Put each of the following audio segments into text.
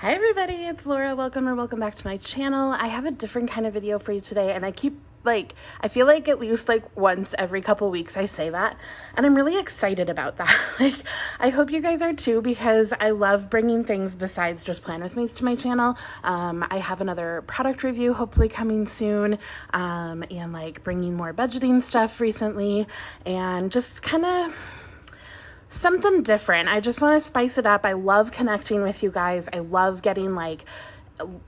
Hi everybody, it's Laura. Welcome back to my channel. I have a different kind of video for you today, and I feel like at least once every couple weeks I say that, and I'm really excited about that. I hope you guys are too, because I love bringing things besides just plan with me's to my channel. I have another product review hopefully coming soon, and bringing more budgeting stuff recently, and just kind of something different. I just want to spice it up. I love connecting with you guys. I love getting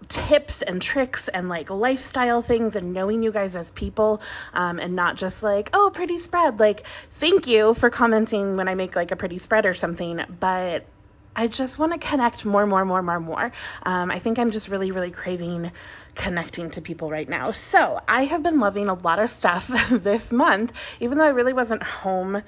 tips and tricks and lifestyle things and knowing you guys as people, and not just oh, pretty spread. Thank you for commenting when I make a pretty spread or something, but I just want to connect more. I think I'm just really craving connecting to people right now. So I have been loving a lot of stuff this month, even though I really wasn't home.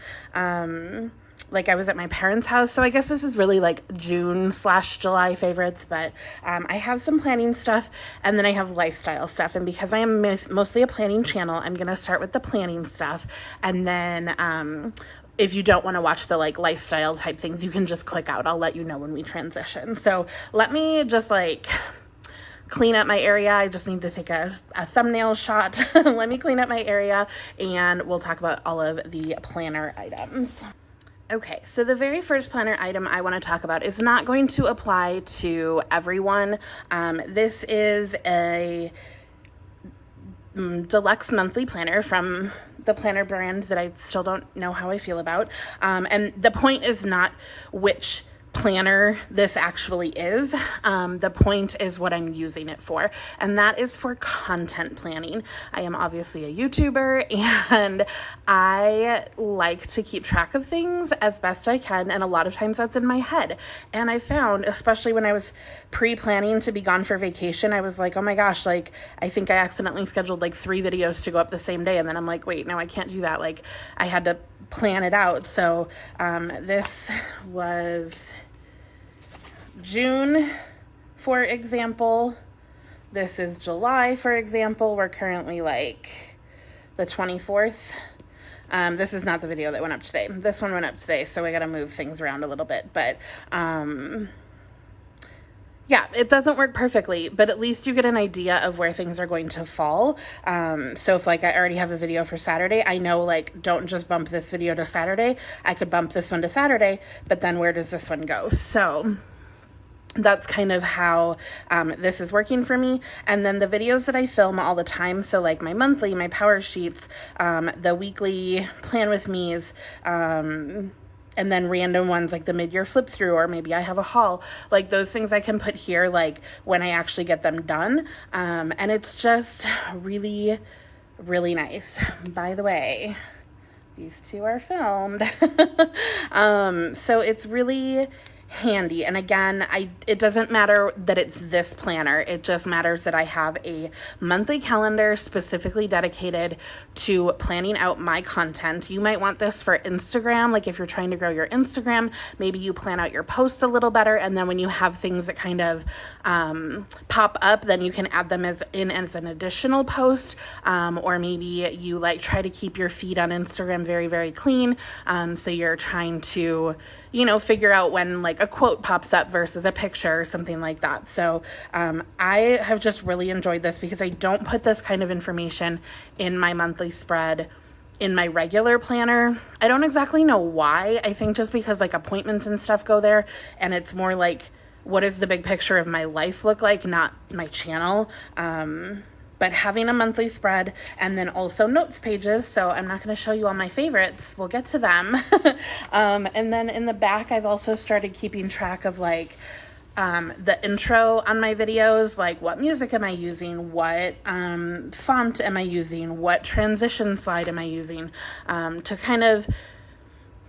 I was at my parents' house, so I guess this is really June/July favorites, but I have some planning stuff, and then I have lifestyle stuff, and because I am mostly a planning channel, I'm going to start with the planning stuff, and then if you don't want to watch the lifestyle type things, you can just click out. I'll let you know when we transition. So let me just clean up my area. I just need to take a thumbnail shot. Let me clean up my area, and we'll talk about all of the planner items. Okay, so the very first planner item I want to talk about is not going to apply to everyone. This is a deluxe monthly planner from the planner brand that I still don't know how I feel about. And the point is not which planner this actually is. The point is what I'm using it for, and that is for content planning. I am obviously a YouTuber, and I like to keep track of things as best I can, and a lot of times that's in my head. And I found, especially when I was pre-planning to be gone for vacation, I was like, oh my gosh, I think I accidentally scheduled 3 videos to go up the same day, and then I'm like, wait, no, I can't do that. I had to plan it out. So this was June, for example. This is July, for example. We're currently the 24th. This is not the video that went up today. This one went up today, so I gotta move things around a little bit, but yeah, it doesn't work perfectly, but at least you get an idea of where things are going to fall. So if I already have a video for Saturday, I know don't just bump this video to Saturday. I could bump this one to Saturday, but then where does this one go? So that's kind of how this is working for me. And then the videos that I film all the time, so my monthly, my power sheets, the weekly plan with me's, and then random ones the mid-year flip through, or maybe I have a haul, those things I can put here when I actually get them done. And it's just really nice. By the way, these two are filmed. So it's really handy. And again, it doesn't matter that it's this planner. It just matters that I have a monthly calendar specifically dedicated to planning out my content. You might want this for Instagram. If you're trying to grow your Instagram, maybe you plan out your posts a little better, and then when you have things that kind of pop up, then you can add them as an additional post, or maybe you try to keep your feed on Instagram very clean, so you're trying to figure out when a quote pops up versus a picture or something like that. So I have just really enjoyed this, because I don't put this kind of information in my monthly spread in my regular planner. I don't exactly know why. I think just because appointments and stuff go there, and it's more what does the big picture of my life look like, not my channel. But having a monthly spread, and then also notes pages. So I'm not going to show you all my favorites. We'll get to them. And then in the back, I've also started keeping track of the intro on my videos, what music am I using, what font am I using, what transition slide am I using, to kind of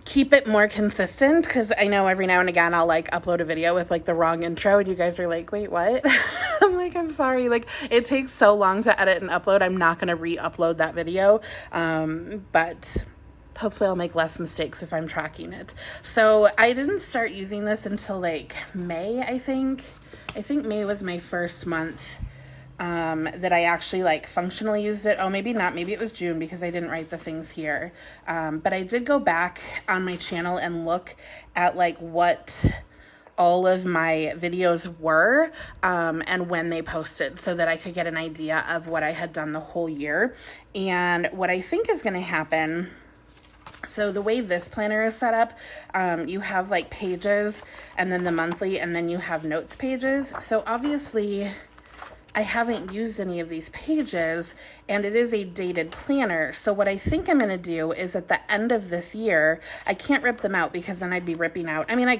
keep it more consistent, because I know every now and again I'll upload a video with the wrong intro, and you guys are wait, what? I'm sorry, it takes so long to edit and upload. I'm not going to re-upload that video, but hopefully I'll make less mistakes if I'm tracking it. So I didn't start using this until May, I think May was my first month that I actually functionally used it. Oh, maybe not. Maybe it was June, because I didn't write the things here. But I did go back on my channel and look at what all of my videos were and when they posted, so that I could get an idea of what I had done the whole year. And what I think is going to happen, so the way this planner is set up, you have like pages and then the monthly, and then you have notes pages. So obviously I haven't used any of these pages, and it is a dated planner. So what I think I'm going to do is at the end of this year, I can't rip them out because then I'd be ripping out. I mean, I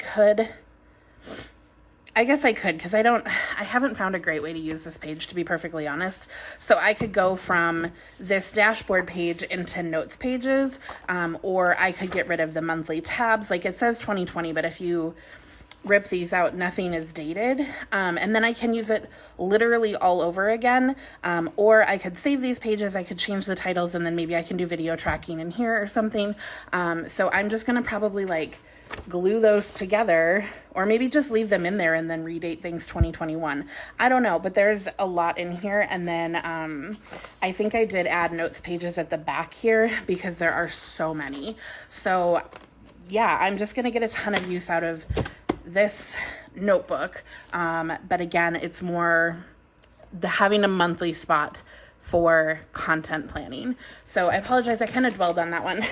guess I could, because I haven't found a great way to use this page, to be perfectly honest. So I could go from this dashboard page into notes pages, or I could get rid of the monthly tabs. Like it says 2020, but if you rip these out, nothing is dated. And then I can use it literally all over again. Or I could save these pages, I could change the titles, and then maybe I can do video tracking in here or something. So I'm just gonna probably like glue those together, or maybe just leave them in there and then redate things 2021. I don't know, but there's a lot in here. And then I think I did add notes pages at the back here because there are so many. So yeah, I'm just gonna get a ton of use out of this notebook, but again, it's more having a monthly spot for content planning. So I apologize, I kind of dwelled on that one,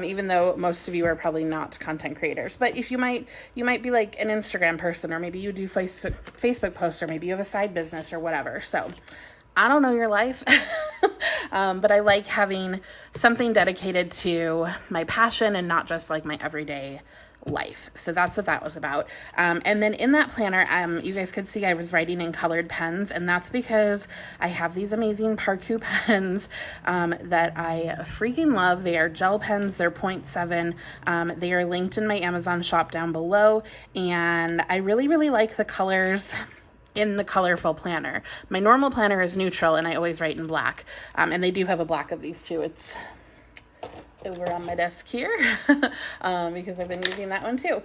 even though most of you are probably not content creators. But if you might be like an Instagram person, or maybe you do Facebook posts, or maybe you have a side business or whatever. So I don't know your life, but I like having something dedicated to my passion and not just like my everyday life. So that's what that was about. And then in that planner, you guys could see I was writing in colored pens, and that's because I have these amazing Parku pens that I freaking love. They are gel pens. They're 0.7. They are linked in my Amazon shop down below, and I really, really like the colors in the colorful planner. My normal planner is neutral, and I always write in black. And they do have a black of these too. It's over on my desk here because I've been using that one too.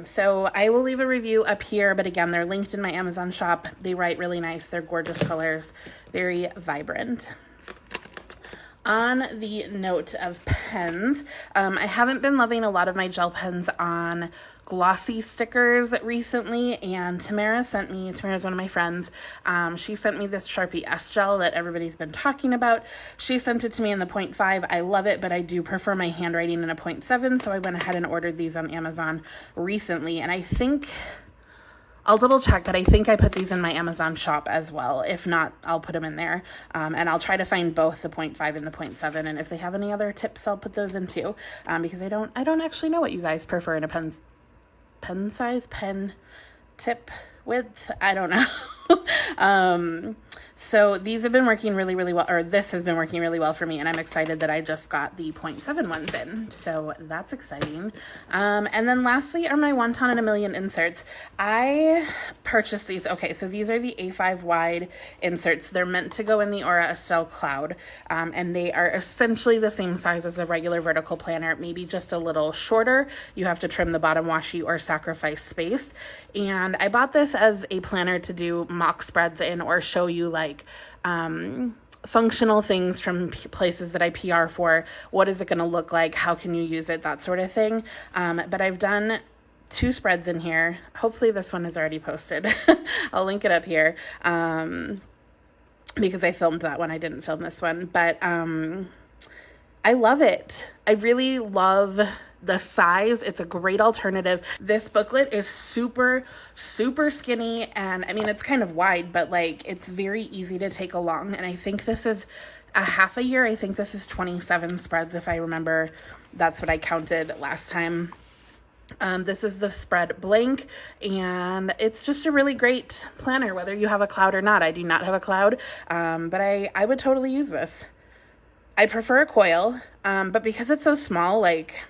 So I will leave a review up here, but again, they're linked in my Amazon shop. They write really nice. They're gorgeous colors, very vibrant. On the note of pens, I haven't been loving a lot of my gel pens on glossy stickers recently, and Tamara's one of my friends, she sent me this Sharpie S gel that everybody's been talking about. She sent it to me in the 0.5. I love it, but I do prefer my handwriting in a 0.7, so I went ahead and ordered these on Amazon recently, and I think I'll double check, but I think I put these in my Amazon shop as well. If not, I'll put them in there. And I'll try to find both the 0.5 and the 0.7. And if they have any other tips, I'll put those in too. Because I don't actually know what you guys prefer in a pen size, pen tip width. I don't know. So these have been working really, really well, or this has been working really well for me, and I'm excited that I just got the 0.7 ones in. So that's exciting. And then lastly are my Wonton in a Million inserts. I purchased these. Okay, so these are the A5 wide inserts. They're meant to go in the Aura Estelle Cloud, and they are essentially the same size as a regular vertical planner, maybe just a little shorter. You have to trim the bottom washi or sacrifice space. And I bought this as a planner to do mock spreads in, or show you like functional things from places that I PR for. What is it going to look like? How can you use it? That sort of thing. But I've done 2 spreads in here. Hopefully this one is already posted. I'll link it up here because I filmed that one. I didn't film this one, but I love it. I really love the size. It's a great alternative. This booklet is super, super skinny, and I mean, it's kind of wide, but like, it's very easy to take along. And I think this is a half a year. I think this is 27 spreads, if I remember. That's what I counted last time. This is the spread blank, and it's just a really great planner, whether you have a cloud or not. I do not have a cloud, but I would totally use this. I prefer a coil, but because it's so small, like,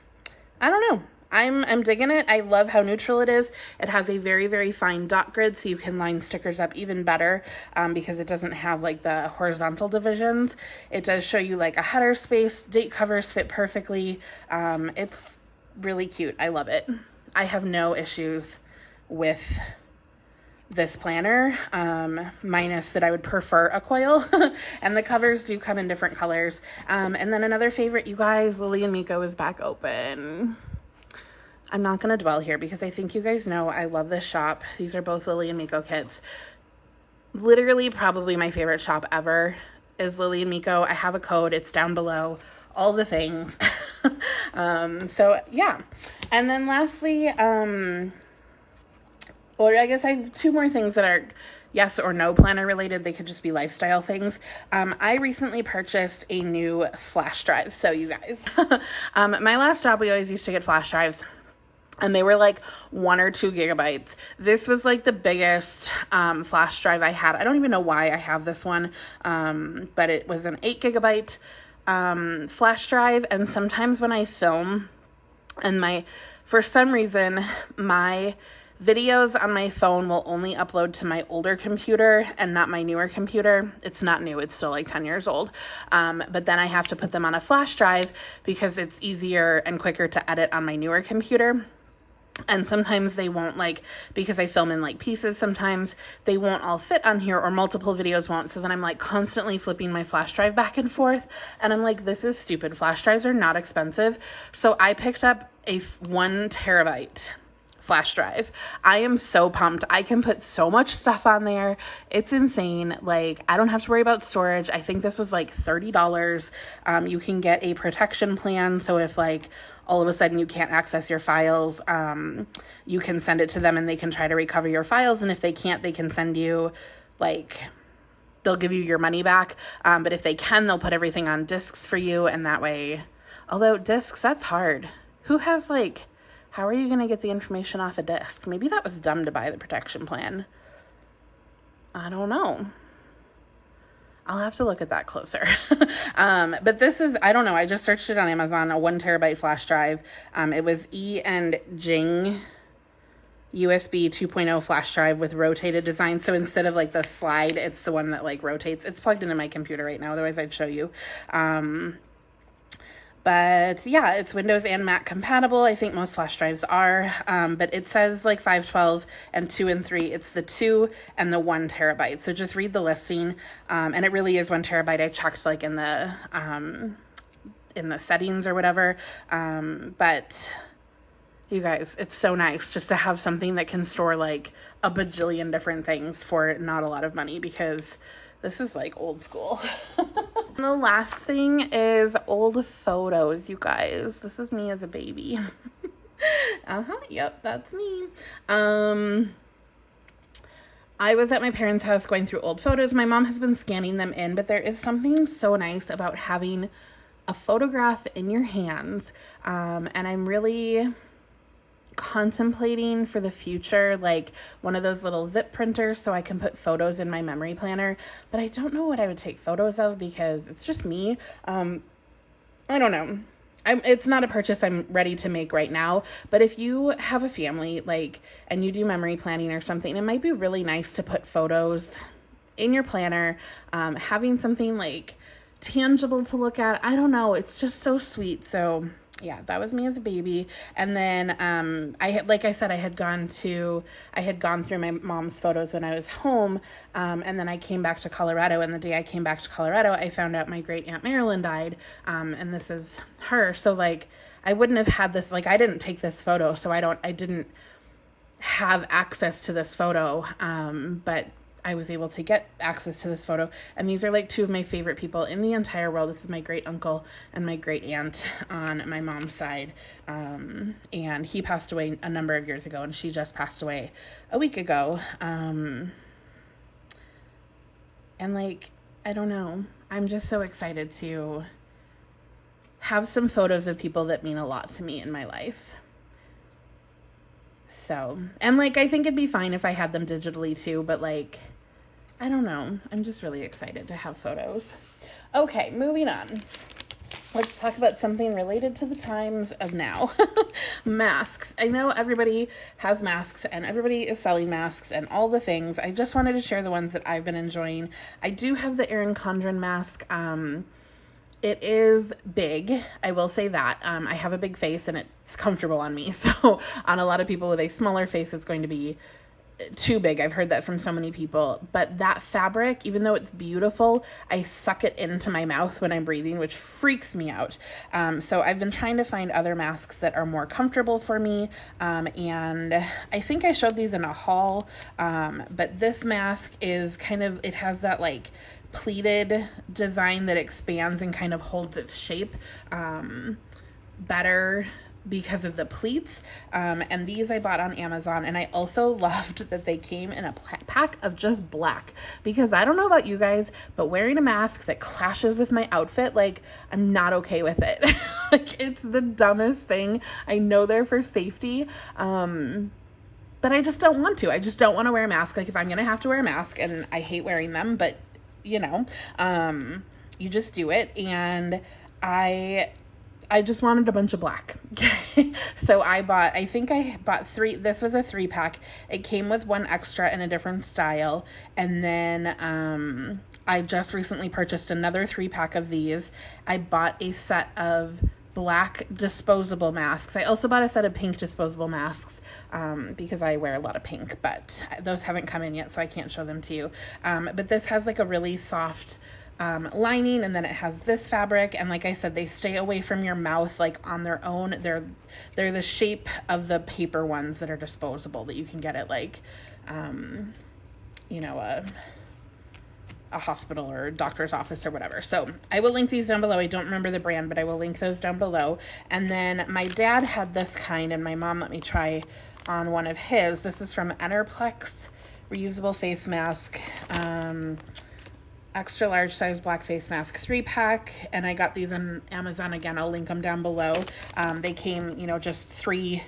I don't know. I'm digging it. I love how neutral it is. It has a very, very fine dot grid, so you can line stickers up even better because it doesn't have like the horizontal divisions. It does show you like a header space. Date covers fit perfectly. It's really cute. I love it. I have no issues with this planner, minus that I would prefer a coil. And the covers do come in different colors. And then another favorite, you guys, Lily and Miko is back open. I'm not going to dwell here because I think you guys know I love this shop. These are both Lily and Miko kits. Literally probably my favorite shop ever is Lily and Miko. I have a code. It's down below. All the things. So yeah. And then lastly, or I guess I have two more things that are yes or no planner related. They could just be lifestyle things. I recently purchased a new flash drive. So you guys, my last job, we always used to get flash drives. And they were like 1 or 2 gigabytes. This was like the biggest flash drive I had. I don't even know why I have this one, but it was an 8 gigabyte flash drive. And sometimes when I film, and for some reason, my videos on my phone will only upload to my older computer and not my newer computer. It's not new, it's still like 10 years old. But then I have to put them on a flash drive because it's easier and quicker to edit on my newer computer. And sometimes they won't, like, because I film in like pieces, sometimes they won't all fit on here, or multiple videos won't. So then I'm like constantly flipping my flash drive back and forth. And I'm like, this is stupid. Flash drives are not expensive. So I picked up a 1 terabyte flash drive. I am so pumped. I can put so much stuff on there. It's insane. Like, I don't have to worry about storage. I think this was like $30. You can get a protection plan. So if like all of a sudden you can't access your files, you can send it to them and they can try to recover your files. And if they can't, they can send you like, they'll give you your money back. But if they can, they'll put everything on discs for you. And that way, although discs, that's hard. Who has like, how are you going to get the information off a disk? Maybe that was dumb to buy the protection plan. I don't know. I'll have to look at that closer. But this is, I don't know. I just searched it on Amazon, a 1 terabyte flash drive. It was E and Jing USB 2.0 flash drive with rotated design. So instead of like the slide, it's the one that like rotates. It's plugged into my computer right now. Otherwise I'd show you. But yeah, it's Windows and Mac compatible. I think most flash drives are, but it says like 512 and 2 and 3. It's the 2 and the 1 terabyte. So just read the listing. And it really is 1 terabyte. I checked like in the settings or whatever. But you guys, it's so nice just to have something that can store like a bajillion different things for not a lot of money, because this is like old school. And the last thing is old photos, you guys. This is me as a baby. Yep, that's me. I was at my parents' house going through old photos. My mom has been scanning them in, but there is something so nice about having a photograph in your hands. And I'm really contemplating for the future, like one of those little zip printers so I can put photos in my memory planner, but I don't know what I would take photos of because it's just me. I don't know. It's not a purchase I'm ready to make right now, but if you have a family, like, and you do memory planning or something, it might be really nice to put photos in your planner, having something like tangible to look at. I don't know. It's just so sweet. So yeah, that was me as a baby. And then I had, like I said, I had gone through my mom's photos when I was home, and then I came back to Colorado, and the day I came back to Colorado, I found out my great aunt Marilyn died, and this is her. So like, I wouldn't have had this, like, I didn't take this photo, so I didn't have access to this photo, but I was able to get access to this photo. And these are like 2 of my favorite people in the entire world. This is my great uncle and my great aunt on my mom's side. And he passed away a number of years ago, and she just passed away a week ago. And like, I don't know, I'm just so excited to have some photos of people that mean a lot to me in my life. So, and like, I think it'd be fine if I had them digitally too, but like, I don't know. I'm just really excited to have photos. Okay, moving on. Let's talk about something related to the times of now. Masks. I know everybody has masks and everybody is selling masks and all the things. I just wanted to share the ones that I've been enjoying. I do have the Erin Condren mask. It is big. I will say that. I have a big face and it's comfortable on me. So on a lot of people with a smaller face, it's going to be too big. I've heard that from so many people. But that fabric, even though it's beautiful, I suck it into my mouth when I'm breathing, which freaks me out. So I've been trying to find other masks that are more comfortable for me. And I think I showed these in a haul. But this mask is kind of, it has that like pleated design that expands and kind of holds its shape better because of the pleats. And these I bought on Amazon, and I also loved that they came in a pack of just black, because I don't know about you guys, but wearing a mask that clashes with my outfit, like, I'm not okay with it. Like, it's the dumbest thing. I know they're for safety, but I just don't want to. I just don't want to wear a mask. Like, if I'm gonna have to wear a mask, and I hate wearing them, but you know, you just do it. And I just wanted a bunch of black. So I think I bought 3. This was a 3-pack. It came with 1 extra in a different style. And then I just recently purchased another 3-pack of these. I bought a set of black disposable masks. I also bought a set of pink disposable masks because I wear a lot of pink, but those haven't come in yet, so I can't show them to you. But this has like a really soft lining, and then it has this fabric, and like I said, they stay away from your mouth like on their own. They're the shape of the paper ones that are disposable that you can get at like you know, a hospital or doctor's office or whatever. So I will link these down below. I don't remember the brand, but I will link those down below. And then my dad had this kind, and my mom let me try on one of his. This is from Enerplex reusable face mask, extra large size black face mask 3-pack, and I got these on Amazon. Again, I'll link them down below. They came, you know, just three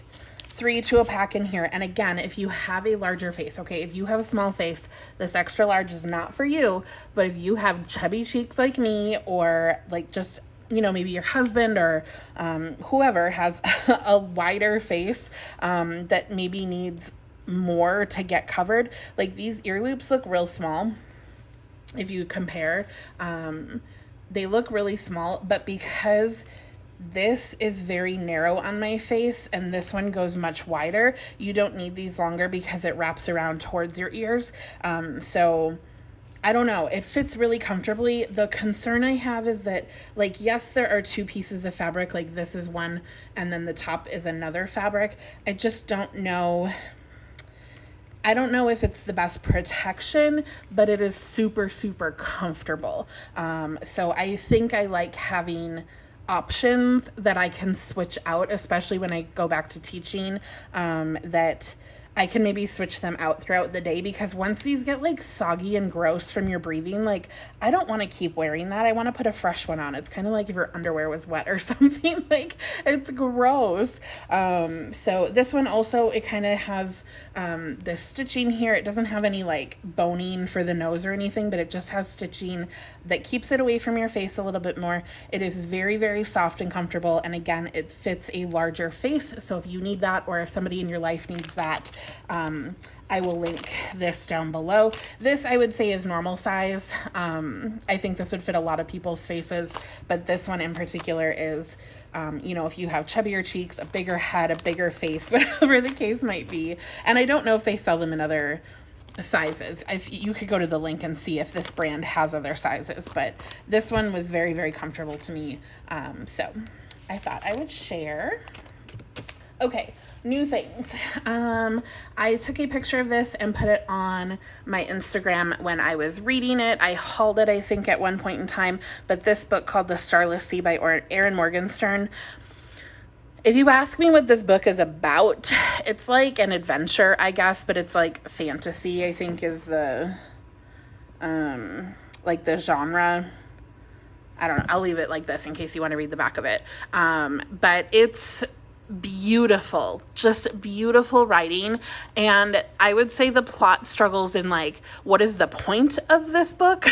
to a pack in here. And again, if you have a larger face, okay, if you have a small face, this extra large is not for you. But if you have chubby cheeks like me, or like just, you know, maybe your husband or whoever has a wider face that maybe needs more to get covered, like these ear loops look real small. If you compare, they look really small, but because this is very narrow on my face and this one goes much wider, you don't need these longer because it wraps around towards your ears. So I don't know, it fits really comfortably. The concern I have is that, like, yes, there are 2 pieces of fabric, like this is one and then the top is another fabric. I just don't know. I don't know if it's the best protection, but it is super, super comfortable. So I think I like having options that I can switch out, especially when I go back to teaching, that I can maybe switch them out throughout the day, because once these get like soggy and gross from your breathing, like I don't want to keep wearing that. I want to put a fresh one on. It's kind of like if your underwear was wet or something. Like, it's gross. So this one also, it kind of has the stitching here. It doesn't have any like boning for the nose or anything, but it just has stitching that keeps it away from your face a little bit more. It is very, very soft and comfortable. And again, it fits a larger face. So if you need that, or if somebody in your life needs that, I will link this down below. This I would say is normal size. I think this would fit a lot of people's faces, but this one in particular is, you know, if you have chubbier cheeks, a bigger head, a bigger face, whatever the case might be. And I don't know if they sell them in other sizes. You could go to the link and see if this brand has other sizes, but this one was very, very comfortable to me. So I thought I would share. Okay. New things. I took a picture of this and put it on my Instagram when I was reading it. I hauled it, I think, at one point in time, but this book called The Starless Sea by Erin Morgenstern. If you ask me what this book is about, it's like an adventure, I guess, but it's like fantasy, I think, is the like the genre. I don't know. I'll leave it like this in case you want to read the back of it. But it's beautiful, just beautiful writing. And I would say the plot struggles in like, what is the point of this book?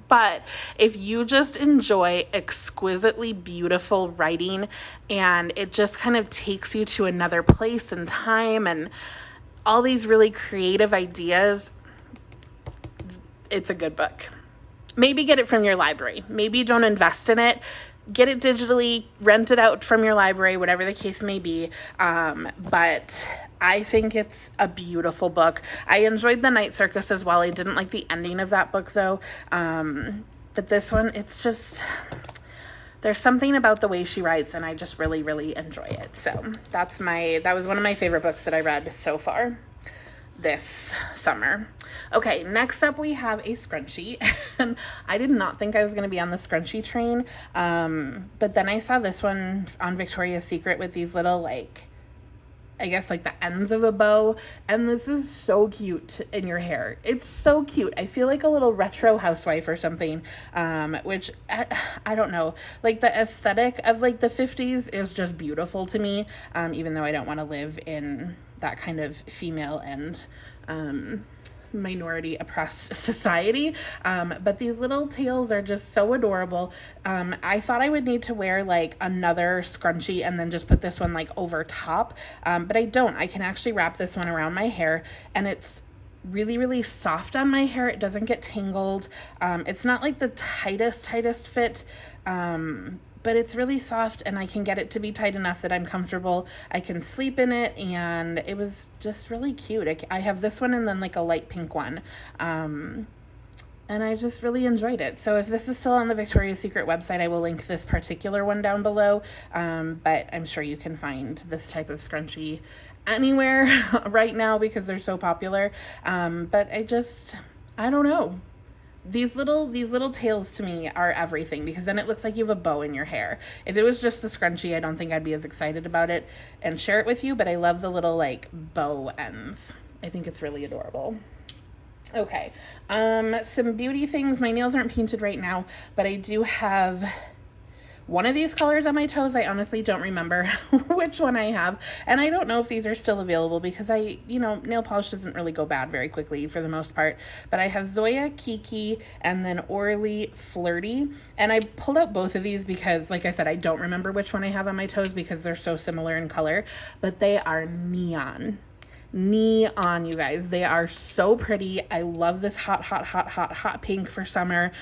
But if you just enjoy exquisitely beautiful writing, and it just kind of takes you to another place and time and all these really creative ideas, it's a good book. Maybe get it from your library. Maybe don't invest in it. get it digitally, rent it out from your library, whatever the case may be. But I think it's a beautiful book. I enjoyed The Night Circus as well. I didn't like the ending of that book though. But this one, it's just, there's something about the way she writes and I just really, really enjoy it. So that was one of my favorite books that I read so far this summer. Okay, next up we have a scrunchie. And I did not think I was going to be on the scrunchie train. But then I saw this one on Victoria's Secret with these little, like, I guess like the ends of a bow. And this is so cute in your hair. It's so cute. I feel like a little retro housewife or something, which I don't know. Like the aesthetic of like the 50s is just beautiful to me, even though I don't want to live in that kind of female and minority oppressed society. But these little tails are just so adorable. I thought I would need to wear like another scrunchie and then just put this one like over top. But I don't. I can actually wrap this one around my hair and it's really, really soft on my hair. It doesn't get tangled. It's not like the tightest fit. But it's really soft and I can get it to be tight enough that I'm comfortable. I can sleep in it and it was just really cute. I have this one and then like a light pink one. And I just really enjoyed it. So if this is still on the Victoria's Secret website, I will link this particular one down below. But I'm sure you can find this type of scrunchie anywhere right now because they're so popular. But I don't know. These little tails to me are everything because then it looks like you have a bow in your hair. If it was just the scrunchie, I don't think I'd be as excited about it and share it with you, but I love the little like bow ends. I think it's really adorable. Okay, some beauty things. My nails aren't painted right now, but I do have one of these colors on my toes. I honestly don't remember which one I have. And I don't know if these are still available because nail polish doesn't really go bad very quickly for the most part. But I have Zoya Kiki and then Orly Flirty. And I pulled out both of these because, like I said, I don't remember which one I have on my toes because they're so similar in color. But they are neon, you guys. They are so pretty. I love this hot pink for summer.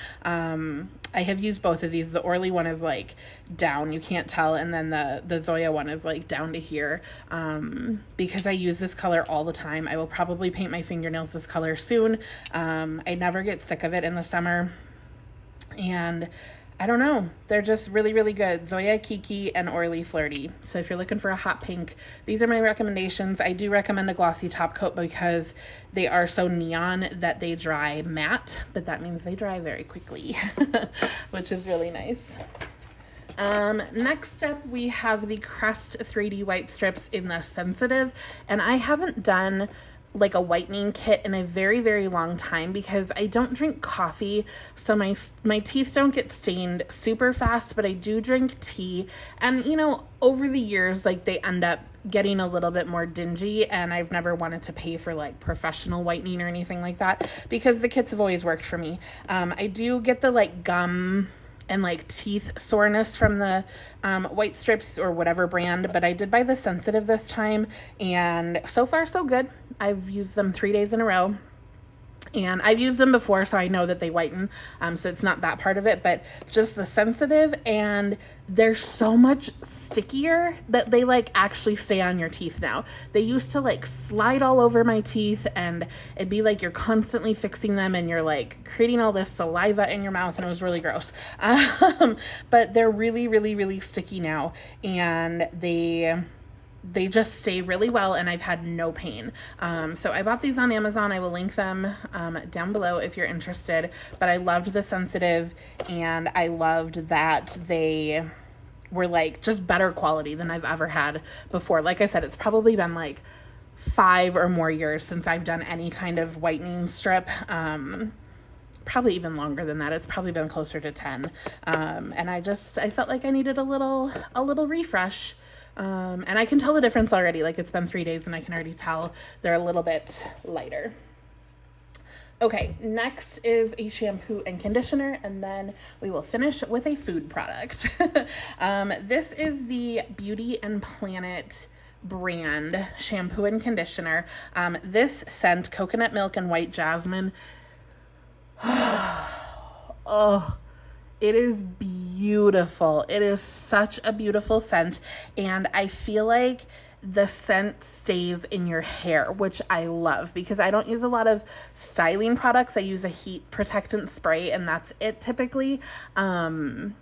I have used both of these. The Orly one is like down, you can't tell, and then the Zoya one is like down to here, because I use this color all the time. I will probably paint my fingernails this color soon. I never get sick of it in the summer, and I don't know, they're just really, really good. Zoya Kiki and Orly Flirty. So if you're looking for a hot pink, these are my recommendations. I do recommend a glossy top coat because they are so neon that they dry matte, but that means they dry very quickly, which is really nice. Next up we have the Crest 3D White Strips in the Sensitive, and I haven't done like a whitening kit in a very, very long time because I don't drink coffee, so my teeth don't get stained super fast, but I do drink tea, and over the years like they end up getting a little bit more dingy, and I've never wanted to pay for like professional whitening or anything like that because the kits have always worked for me. I do get the like gum and like teeth soreness from the White Strips or whatever brand, but I did buy the Sensitive this time, and so far so good. I've used them 3 days in a row, and I've used them before, so I know that they whiten, so it's not that part of it, but just the Sensitive, and they're so much stickier that they like actually stay on your teeth now. They used to like slide all over my teeth, and it'd be like you're constantly fixing them and you're like creating all this saliva in your mouth, and it was really gross. But they're really, really, really sticky now, and they just stay really well, and I've had no pain. So I bought these on Amazon. I will link them down below if you're interested. But I loved the Sensitive, and I loved that they were like just better quality than I've ever had before. Like I said, it's probably been like 5 or more years since I've done any kind of whitening strip. Probably even longer than that. It's probably been closer to 10. And I felt like I needed a little refresh. And I can tell the difference already. Like, it's been 3 days and I can already tell they're a little bit lighter. Okay, next is a shampoo and conditioner, and then we will finish with a food product. This is the Beauty and Planet brand shampoo and conditioner. This scent, coconut milk and white jasmine. Oh, It is beautiful. It is such a beautiful scent, and I feel like the scent stays in your hair, which I love because I don't use a lot of styling products. I use a heat protectant spray, and that's it typically. Sometimes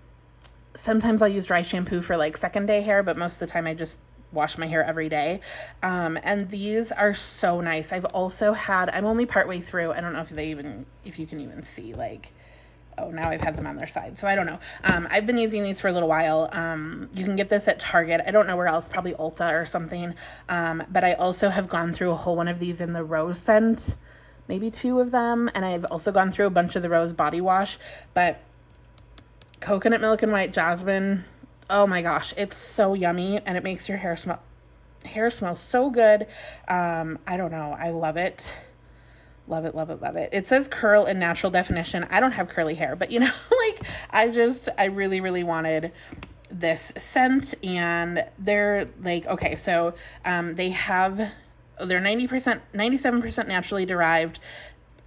I'll use dry shampoo for like second day hair, but most of the time I just wash my hair every day. And these are so nice. I've also had, I'm only partway through. I don't know if you can even see, like, oh, now I've had them on their side. So I don't know. I've been using these for a little while. You can get this at Target. I don't know where else, probably Ulta or something. But I also have gone through a whole one of these in the rose scent, maybe 2 of them. And I've also gone through a bunch of the rose body wash, but coconut milk and white jasmine, oh my gosh, it's so yummy, and it makes your hair smell so good. I don't know, I love it. Love it, love it, love it. It says curl in natural definition. I don't have curly hair, but you know, like, I really, really wanted this scent, and they're like, okay, so they're 97% naturally derived.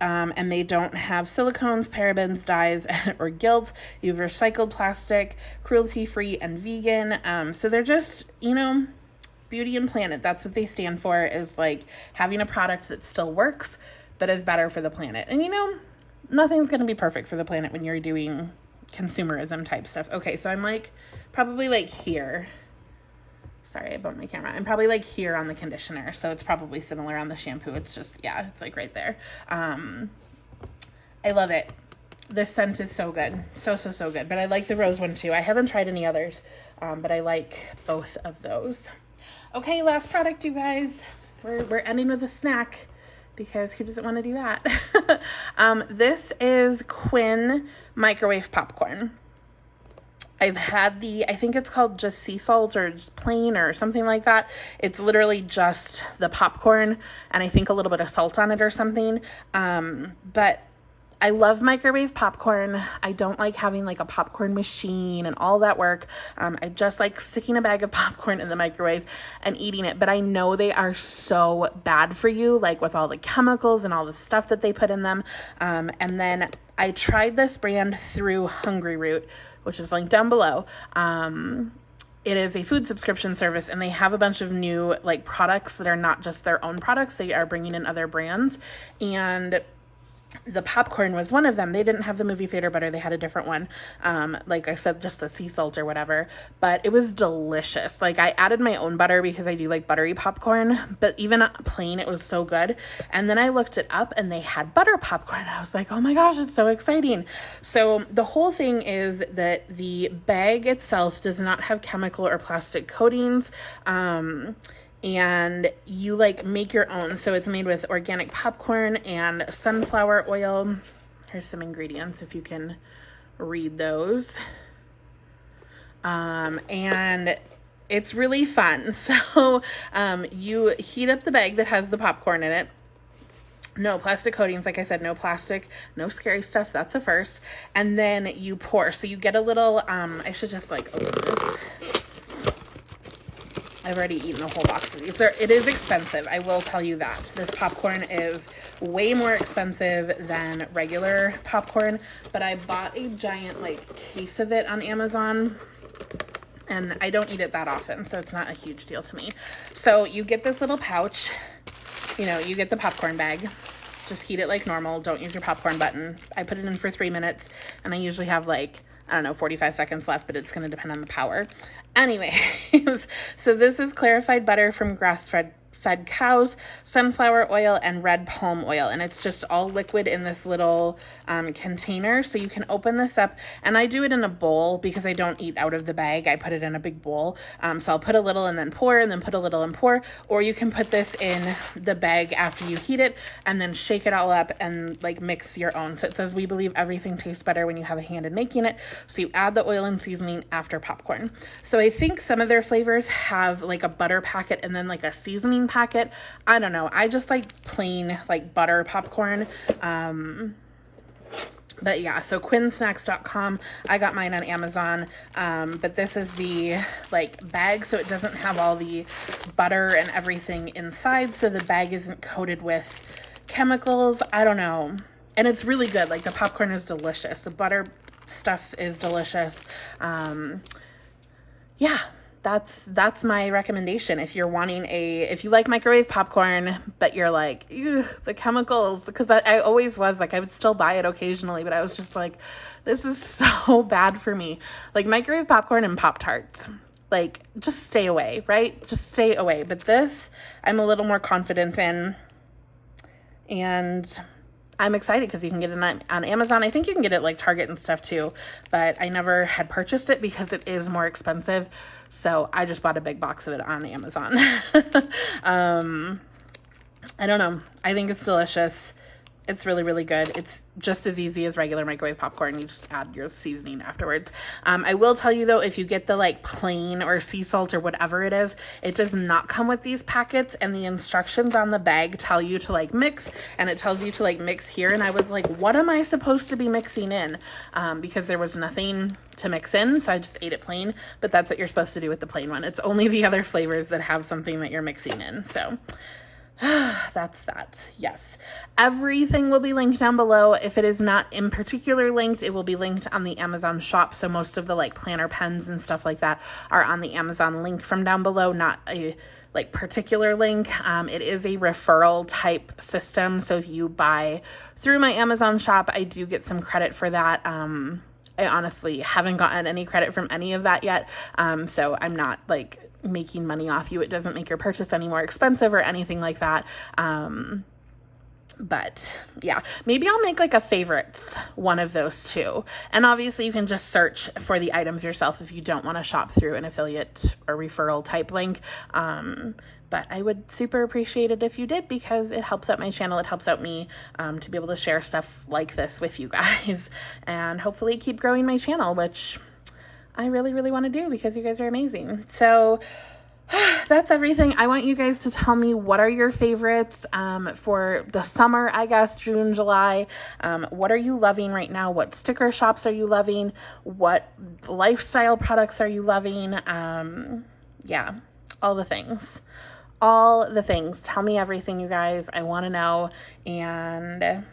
And they don't have silicones, parabens, dyes, or guilt. You have recycled plastic, cruelty-free, and vegan. So they're just, you know, beauty and planet. That's what they stand for, is like having a product that still works, but is better for the planet. And you know, nothing's going to be perfect for the planet when you're doing consumerism type stuff. Okay, so I'm like, probably like here. Sorry, I bumped my camera. I'm probably like here on the conditioner, so it's probably similar on the shampoo. It's just, yeah, it's like right there. I love it. This scent is so good. So good. But I like the rose one too. I haven't tried any others, but I like both of those. Okay, last product, you guys. We're ending with a snack because who doesn't want to do that? This is Quinn microwave popcorn. I've had I think it's called just sea salt or just plain or something like that. It's literally just the popcorn and I think a little bit of salt on it or something. But I love microwave popcorn. I don't like having like a popcorn machine and all that work. I just like sticking a bag of popcorn in the microwave and eating it. But I know they are so bad for you, like with all the chemicals and all the stuff that they put in them. And then I tried this brand through Hungry Root, which is linked down below. It is a food subscription service, and they have a bunch of new like products that are not just their own products. They are bringing in other brands, and the popcorn was one of them. They didn't have the movie theater butter. They had a different one. Like I said, just a sea salt or whatever, but it was delicious. Like I added my own butter because I do like buttery popcorn, but even plain, it was so good. And then I looked it up and they had butter popcorn. I was like, oh my gosh, it's so exciting. So the whole thing is that the bag itself does not have chemical or plastic coatings. And you like make your own. So it's made with organic popcorn and sunflower oil. Here's some ingredients if you can read those. And it's really fun. So you heat up the bag that has the popcorn in it. No plastic coatings, like I said, no plastic, no scary stuff. That's a first. And then you pour. So you get a little, I should just like open this. I've already eaten a whole box of these. It is expensive, I will tell you that. This popcorn is way more expensive than regular popcorn, but I bought a giant like case of it on Amazon, and I don't eat it that often, so it's not a huge deal to me. So you get this little pouch, you know, you get the popcorn bag, just heat it like normal, don't use your popcorn button. I put it in for 3 minutes, and I usually have like, I don't know, 45 seconds left, but it's going to depend on the power. Anyways, so this is clarified butter from grass-fed cows, sunflower oil, and red palm oil. And it's just all liquid in this little container. So you can open this up, and I do it in a bowl because I don't eat out of the bag. I put it in a big bowl. So I'll put a little and then pour, and then put a little and pour. Or you can put this in the bag after you heat it and then shake it all up and like mix your own. So it says, we believe everything tastes better when you have a hand in making it. So you add the oil and seasoning after popcorn. So I think some of their flavors have like a butter packet and then like a seasoning packet. I don't know. I just like plain like butter popcorn. But yeah, so quinsnacks.com. I got mine on Amazon. But this is the like bag, so it doesn't have all the butter and everything inside. So the bag isn't coated with chemicals. I don't know. And it's really good. Like the popcorn is delicious. The butter stuff is delicious. Yeah, that's my recommendation. If you're wanting if you like microwave popcorn, but you're like, ew, the chemicals, because I always was like, I would still buy it occasionally, but I was just like, this is so bad for me. Like microwave popcorn and Pop-Tarts, like just stay away, right? Just stay away. But this, I'm a little more confident in, and I'm excited because you can get it on Amazon. I think you can get it like Target and stuff too, but I never had purchased it because it is more expensive. So I just bought a big box of it on Amazon. I don't know. I think it's delicious. It's really, really good. It's just as easy as regular microwave popcorn. You just add your seasoning afterwards. I will tell you though, if you get the like plain or sea salt or whatever it is, it does not come with these packets, and the instructions on the bag tell you to like mix, and it tells you to like mix here. And I was like, what am I supposed to be mixing in? Because there was nothing to mix in. So I just ate it plain, but that's what you're supposed to do with the plain one. It's only the other flavors that have something that you're mixing in. So that's that. Yes. Everything will be linked down below. If it is not in particular linked, it will be linked on the Amazon shop. So most of the like planner pens and stuff like that are on the Amazon link from down below, not a like particular link. It is a referral type system. So if you buy through my Amazon shop, I do get some credit for that. I honestly haven't gotten any credit from any of that yet. So I'm not like making money off you. It doesn't make your purchase any more expensive or anything like that. But yeah, maybe I'll make like a favorites one of those too. And obviously you can just search for the items yourself if you don't want to shop through an affiliate or referral type link. But I would super appreciate it if you did, because it helps out my channel. It helps out me to be able to share stuff like this with you guys and hopefully keep growing my channel, which I really, really want to do because you guys are amazing. So that's everything. I want you guys to tell me, what are your favorites for the summer, I guess, June, July. What are you loving right now? What sticker shops are you loving? What lifestyle products are you loving? Yeah, all the things. All the things. Tell me everything, you guys. I want to know. And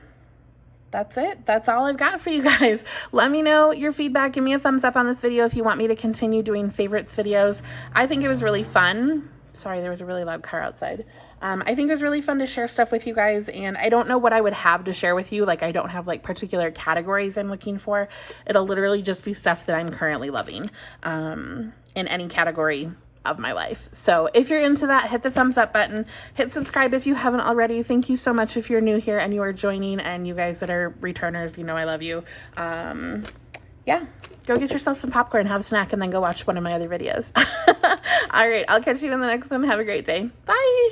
that's it. That's all I've got for you guys. Let me know your feedback. Give me a thumbs up on this video if you want me to continue doing favorites videos. I think it was really fun. Sorry, there was a really loud car outside. I think it was really fun to share stuff with you guys, and I don't know what I would have to share with you. Like, I don't have like particular categories I'm looking for. It'll literally just be stuff that I'm currently loving in any category of my life. So if you're into that, hit the thumbs up button, hit subscribe if you haven't already. Thank you so much if you're new here and you are joining, and you guys that are returners, you know I love you. Yeah, go get yourself some popcorn, have a snack, and then go watch one of my other videos. All right, I'll catch you in the next one. Have a great day. Bye.